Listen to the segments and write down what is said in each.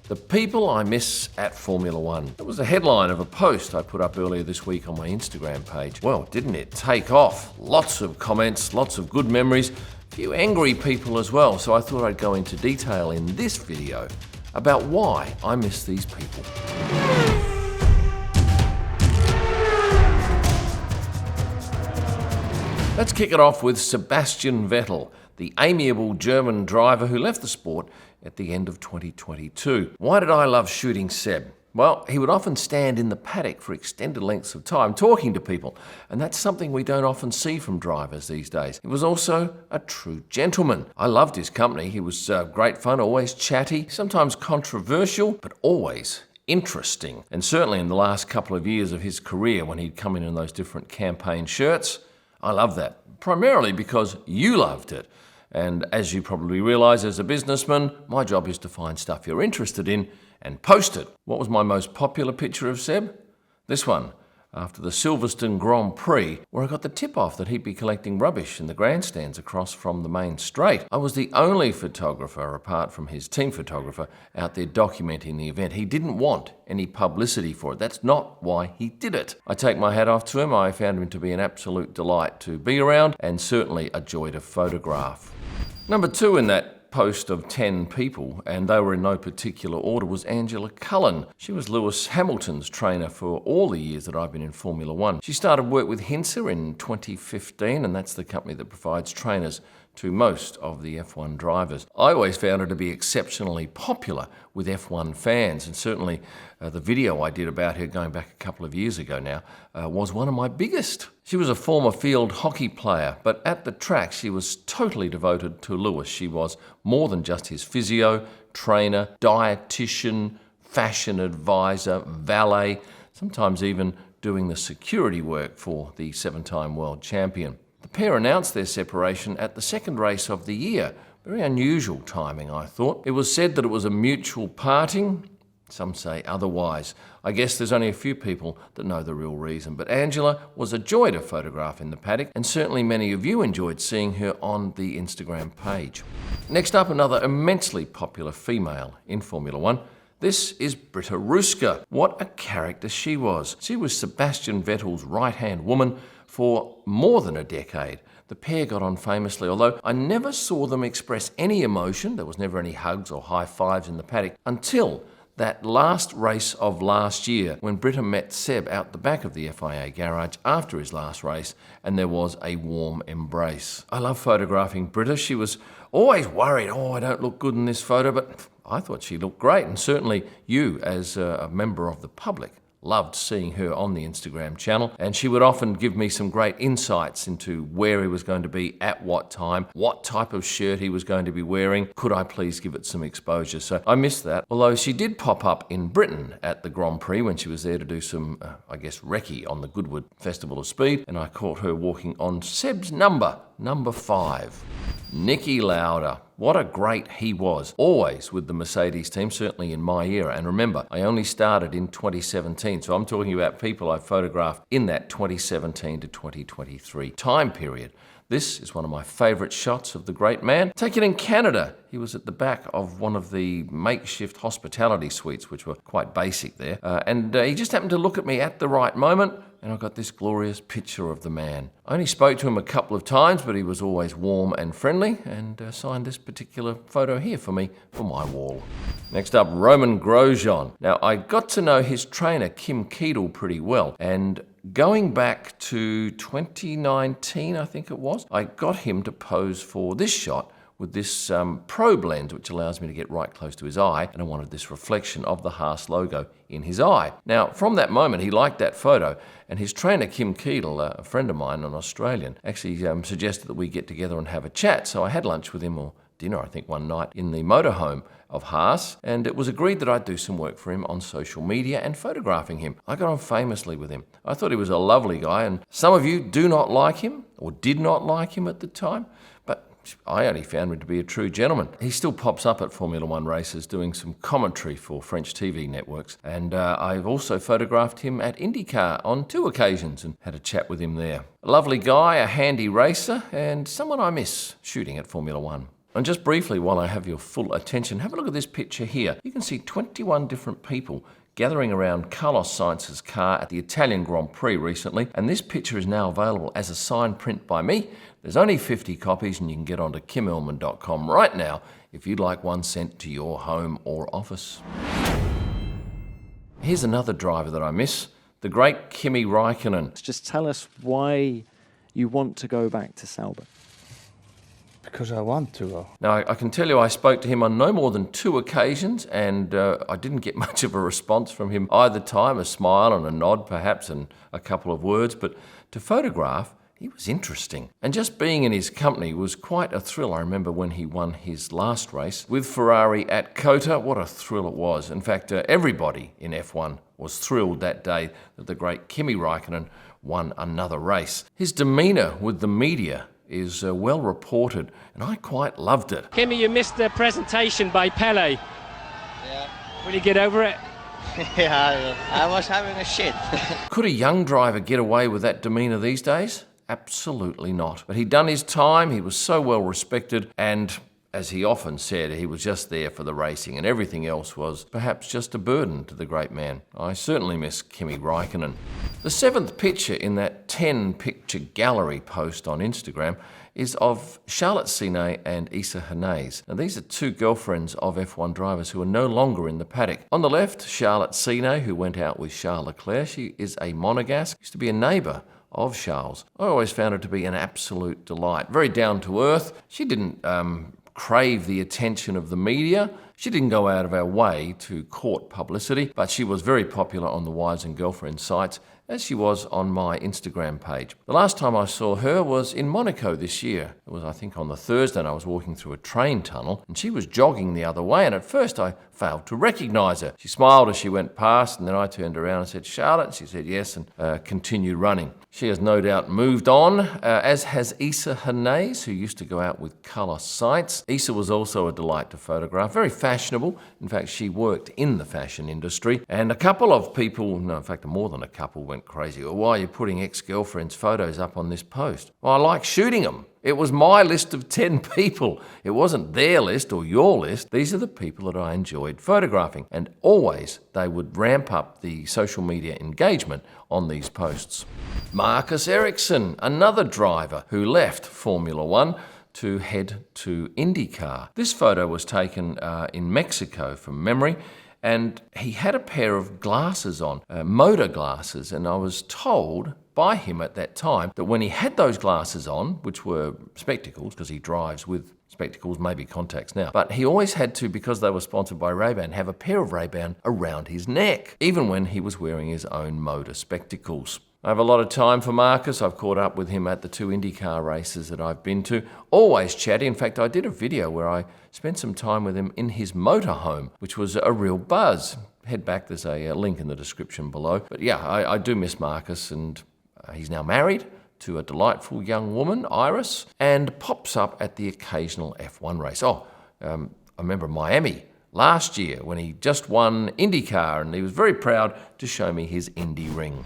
The people I miss at Formula One. It was the headline of a post I put up earlier this week on my Instagram page. Well, didn't it take off? Lots of comments, lots of good memories, a few angry people as well. So I thought I'd go into detail in this video about why I miss these people. Let's kick it off with Sebastian Vettel, the amiable German driver who left the sport at the end of 2022. Why did I love shooting Seb? Well, he would often stand in the paddock for extended lengths of time talking to people, and that's something we don't often see from drivers these days. He was also a true gentleman. I loved his company. He was great fun, always chatty, sometimes controversial, but always interesting. And certainly in the last couple of years of his career when he'd come in those different campaign shirts, I love that, primarily because you loved it. And as you probably realise as a businessman, my job is to find stuff you're interested in and post it. What was my most popular picture of Seb? This one, after the Silverstone Grand Prix, where I got the tip-off that he'd be collecting rubbish in the grandstands across from the main straight. I was the only photographer, apart from his team photographer, out there documenting the event. He didn't want any publicity for it. That's not why he did it. I take my hat off to him. I found him to be an absolute delight to be around and certainly a joy to photograph. Number 2 in that post of 10 people, and they were in no particular order, was Angela Cullen. She was Lewis Hamilton's trainer for all the years that I've been in Formula One. She started work with Henser in 2015, and that's the company that provides trainers to most of the F1 drivers. I always found her to be exceptionally popular with F1 fans, and certainly the video I did about her going back a couple of years ago now was one of my biggest. She was a former field hockey player, but at the track she was totally devoted to Lewis. She was more than just his physio, trainer, dietitian, fashion advisor, valet, sometimes even doing the security work for the 7-time world champion. The pair announced their separation at the second race of the year. Very unusual timing, I thought. It was said that it was a mutual parting. Some say otherwise. I guess there's only a few people that know the real reason. But Angela was a joy to photograph in the paddock, and certainly many of you enjoyed seeing her on the Instagram page. Next up, another immensely popular female in Formula One. This is Britta Ruska. What a character she was. She was Sebastian Vettel's right-hand woman for more than a decade. The pair got on famously, although I never saw them express any emotion. There was never any hugs or high fives in the paddock until that last race of last year when Britta met Seb out the back of the FIA garage after his last race, and there was a warm embrace. I love photographing Britta. She was always worried, I don't look good in this photo, but I thought she looked great, and certainly you as a member of the public loved seeing her on the Instagram channel, and she would often give me some great insights into where he was going to be at what time, what type of shirt he was going to be wearing. Could I please give it some exposure? So I missed that, although she did pop up in Britain at the Grand Prix when she was there to do some, recce on the Goodwood Festival of Speed, and I caught her walking on Seb's number 5. Niki Lauda. What a great he was, always with the Mercedes team, certainly in my era. And remember, I only started in 2017, so I'm talking about people I photographed in that 2017 to 2023 time period. This is one of my favourite shots of the great man. Taken in Canada. He was at the back of one of the makeshift hospitality suites, which were quite basic there. And he just happened to look at me at the right moment, and I got this glorious picture of the man. I only spoke to him a couple of times, but he was always warm and friendly, and signed this particular photo here for me for my wall. Next up, Roman Grosjean. Now, I got to know his trainer, Kim Keedle, pretty well, and going back to 2019, I think it was, I got him to pose for this shot with this probe lens, which allows me to get right close to his eye, and I wanted this reflection of the Haas logo in his eye. Now, from that moment, he liked that photo, and his trainer, Kim Keedle, a friend of mine, an Australian, actually suggested that we get together and have a chat. So I had lunch with him, or dinner, I think, one night in the motorhome of Haas, and it was agreed that I'd do some work for him on social media and photographing him. I got on famously with him. I thought he was a lovely guy, and some of you do not like him, or did not like him at the time, but I only found him to be a true gentleman. He still pops up at Formula One races doing some commentary for French TV networks, and I've also photographed him at IndyCar on 2 occasions and had a chat with him there. A lovely guy, a handy racer, and someone I miss shooting at Formula One. And just briefly, while I have your full attention, have a look at this picture here. You can see 21 different people gathering around Carlos Sainz's car at the Italian Grand Prix recently, and this picture is now available as a signed print by me. There's only 50 copies, and you can get onto kimillman.com right now if you'd like one sent to your home or office. Here's another driver that I miss, the great Kimi Raikkonen. Just tell us why you want to go back to Sauber. Because I want to go. Now, I can tell you I spoke to him on no more than 2 occasions, and I didn't get much of a response from him either time, a smile and a nod perhaps and a couple of words, but to photograph, he was interesting. And just being in his company was quite a thrill. I remember when he won his last race with Ferrari at Cota, what a thrill it was. In fact, everybody in F1 was thrilled that day that the great Kimi Raikkonen won another race. His demeanour with the media is well reported, and I quite loved it. Kimi, you missed the presentation by Pele. Yeah. Will you get over it? Yeah, I was having a shit. Could a young driver get away with that demeanour these days? Absolutely not. But he'd done his time, he was so well respected, and as he often said, he was just there for the racing, and everything else was perhaps just a burden to the great man. I certainly miss Kimi Raikkonen. The 7th picture in that 10-picture gallery post on Instagram is of Charlotte Cena and Issa Hanez. Now, these are 2 girlfriends of F1 drivers who are no longer in the paddock. On the left, Charlotte Cena, who went out with Charles Leclerc. She is a Monegasque, used to be a neighbour of Charles. I always found her to be an absolute delight. Very down to earth. She didn't crave the attention of the media. She didn't go out of her way to court publicity, but she was very popular on the wives and girlfriend sites, as she was on my Instagram page. The last time I saw her was in Monaco this year. It was, I think, on the Thursday, and I was walking through a train tunnel, and she was jogging the other way, and at first I failed to recognise her. She smiled as she went past, and then I turned around and said, "Charlotte?" She said yes, and continued running. She has no doubt moved on, as has Issa Hanez, who used to go out with Carlos Sainz. Issa was also a delight to photograph, very fashionable. In fact, she worked in the fashion industry, and a couple of people, no, in fact, more than a couple, went crazy. Well, why are you putting ex-girlfriends' photos up on this post? Well, I like shooting them. It was my list of 10 people. It wasn't their list or your list. These are the people that I enjoyed photographing, and always they would ramp up the social media engagement on these posts. Marcus Ericsson, another driver who left Formula One to head to IndyCar. This photo was taken in Mexico from memory, and he had a pair of glasses on, motor glasses, and I was told by him at that time that when he had those glasses on, which were spectacles, because he drives with spectacles, maybe contacts now, but he always had to, because they were sponsored by Ray-Ban, have a pair of Ray-Ban around his neck, even when he was wearing his own motor spectacles. I have a lot of time for Marcus. I've caught up with him at the 2 IndyCar races that I've been to. Always chatty. In fact, I did a video where I spent some time with him in his motorhome, which was a real buzz. Head back, there's a link in the description below. But yeah, I do miss Marcus, and he's now married to a delightful young woman, Iris, and pops up at the occasional F1 race. I remember Miami last year when he just won IndyCar, and he was very proud to show me his Indy ring.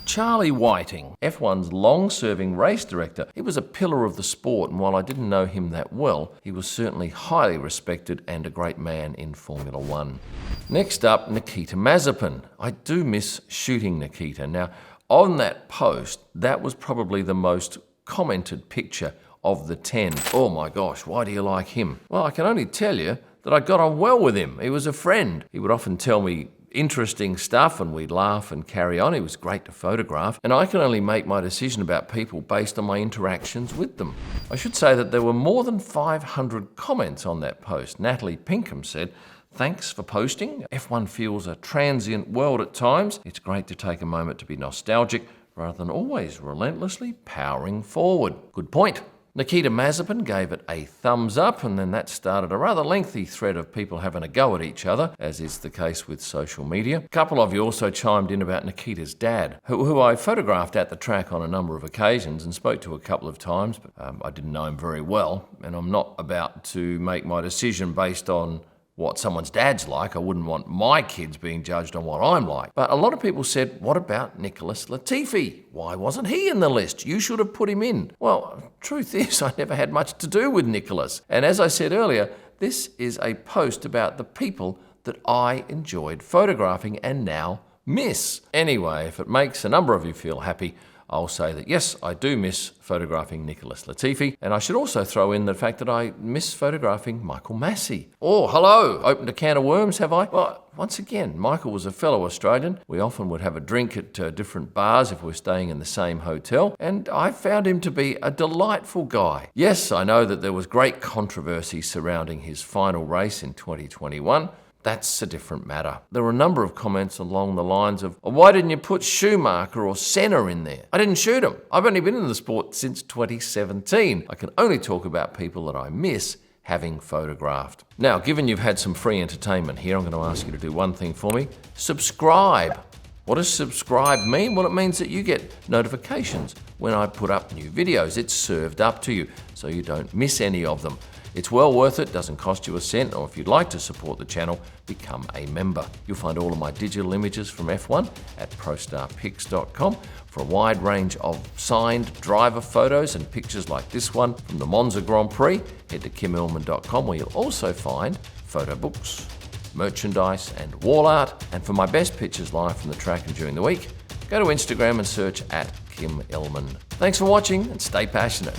Charlie Whiting, F1's long-serving race director. He was a pillar of the sport, and while I didn't know him that well, he was certainly highly respected and a great man in Formula One. Next up, Nikita Mazepin. I do miss shooting Nikita. Now, on that post, that was probably the most commented picture of the 10. Oh my gosh, why do you like him? Well, I can only tell you that I got on well with him. He was a friend. He would often tell me interesting stuff, and we'd laugh and carry on. He was great to photograph, and I can only make my decision about people based on my interactions with them. I should say that there were more than 500 comments on that post. Natalie Pinkham said, "Thanks for posting. F1 feels a transient world at times. It's great to take a moment to be nostalgic rather than always relentlessly powering forward." Good point. Nikita Mazepin gave it a thumbs up, and then that started a rather lengthy thread of people having a go at each other, as is the case with social media. A couple of you also chimed in about Nikita's dad, who I photographed at the track on a number of occasions and spoke to a couple of times, but I didn't know him very well, and I'm not about to make my decision based on what someone's dad's like. I wouldn't want my kids being judged on what I'm like. But a lot of people said, what about Nicholas Latifi? Why wasn't he in the list? You should have put him in. Well, truth is, I never had much to do with Nicholas. And as I said earlier, this is a post about the people that I enjoyed photographing and now miss. Anyway, if it makes a number of you feel happy, I'll say that yes, I do miss photographing Nicholas Latifi, and I should also throw in the fact that I miss photographing Michael Massey. Oh, hello! Opened a can of worms, have I? Well, once again, Michael was a fellow Australian. We often would have a drink at different bars if we're staying in the same hotel, and I found him to be a delightful guy. Yes, I know that there was great controversy surrounding his final race in 2021. That's a different matter. There were a number of comments along the lines of, why didn't you put Schumacher or Cena in there? I didn't shoot them. I've only been in the sport since 2017. I can only talk about people that I miss having photographed. Now, given you've had some free entertainment here, I'm going to ask you to do one thing for me. Subscribe. What does subscribe mean? Well, it means that you get notifications when I put up new videos. It's served up to you, so you don't miss any of them. It's well worth it, doesn't cost you a cent, or if you'd like to support the channel, become a member. You'll find all of my digital images from F1 at prostarpics.com. For a wide range of signed driver photos and pictures like this one from the Monza Grand Prix, head to kimillman.com, where you'll also find photo books, merchandise and wall art. And for my best pictures live from the track and during the week, go to Instagram and search at Kim Illman. Thanks for watching and stay passionate.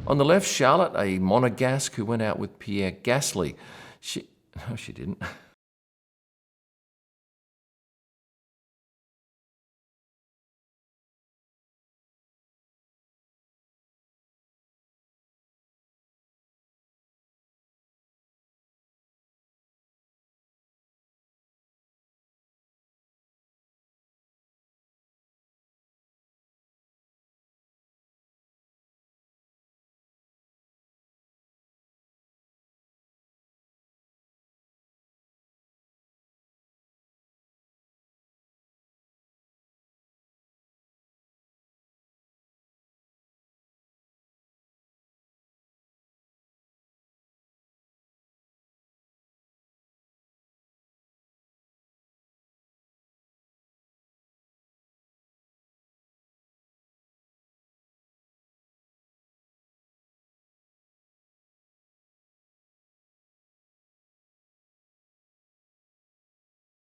On the left, Charlotte, a monegasque who went out with Pierre Gasly. No, she didn't.